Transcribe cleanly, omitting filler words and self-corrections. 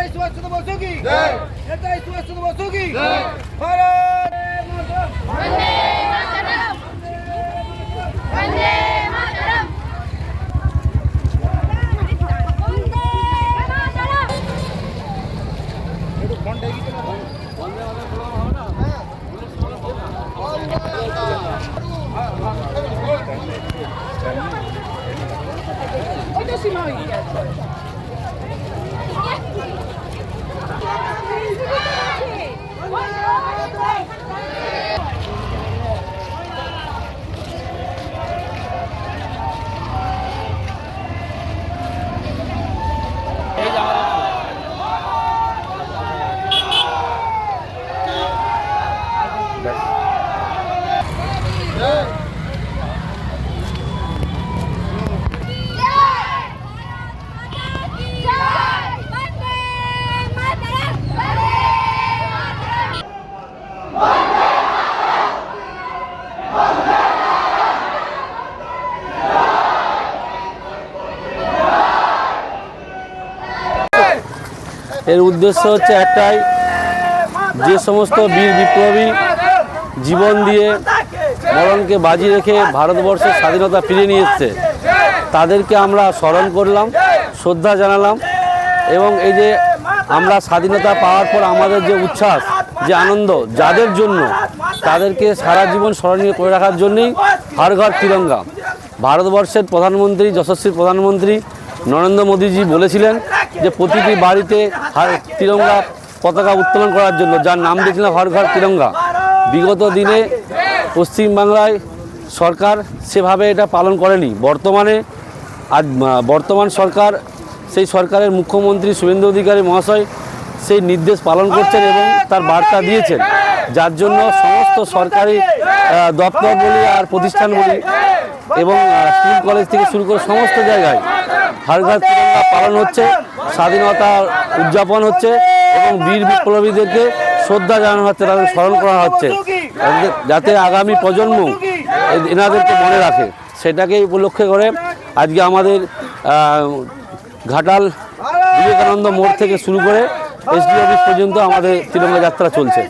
नेताजी सुभाष चंद्र बोस की जय। नेताजी सुभाष चंद्र बोस की जय। भारत वंदे मातरम। वंदे मातरम। এর উদ্দেশ্য হচ্ছে একটাই, যে সমস্ত বীর বিপ্লবী জীবন দিয়ে মরণকে বাজি রেখে ভারতবর্ষের স্বাধীনতা ফিরিয়ে নিয়ে এসছে, তাদেরকে আমরা স্মরণ করলাম, শ্রদ্ধা জানালাম। এবং এই যে আমরা স্বাধীনতা পাওয়ার পর আমাদের যে উচ্ছ্বাস, যে আনন্দ, যাদের জন্য, তাদেরকে সারা জীবন স্মরণীয় করে রাখার জন্যই হর ঘর তিরঙ্গা। ভারতবর্ষের প্রধানমন্ত্রী, যশস্বী প্রধানমন্ত্রী নরেন্দ্র মোদীজি বলেছিলেন যে প্রতিটি বাড়িতে তিরঙ্গা পতাকা উত্তোলন করার জন্য, যার নাম দিয়েছিলেন হর ঘর তিরঙ্গা। বিগত দিনে পশ্চিমবাংলায় সরকার সেভাবে এটা পালন করেনি। বর্তমান সরকার, সেই সরকারের মুখ্যমন্ত্রী শুভেন্দু অধিকারী মহাশয় সেই নির্দেশ পালন করছেন এবং তার বার্তা দিয়েছেন, যার জন্য সমস্ত সরকারি দপ্তর বলি আর প্রতিষ্ঠান বলি এবং স্কুল কলেজ থেকে শুরু করে সমস্ত জায়গায় হর ঘর তিরঙ্গা পালন হচ্ছে, স্বাধীনতা উদযাপন হচ্ছে এবং বীর বিপ্লবীদেরকে শ্রদ্ধা জানানো হচ্ছে, তাদের স্মরণ করা হচ্ছে, যাতে আগামী প্রজন্ম এনাদেরকে মনে রাখে। সেটাকেই উপলক্ষে করে আজকে আমাদের ঘাটাল বিবেকানন্দ মোড় থেকে শুরু করে এসডি অফিস পর্যন্ত আমাদের তিরঙ্গা যাত্রা চলছে।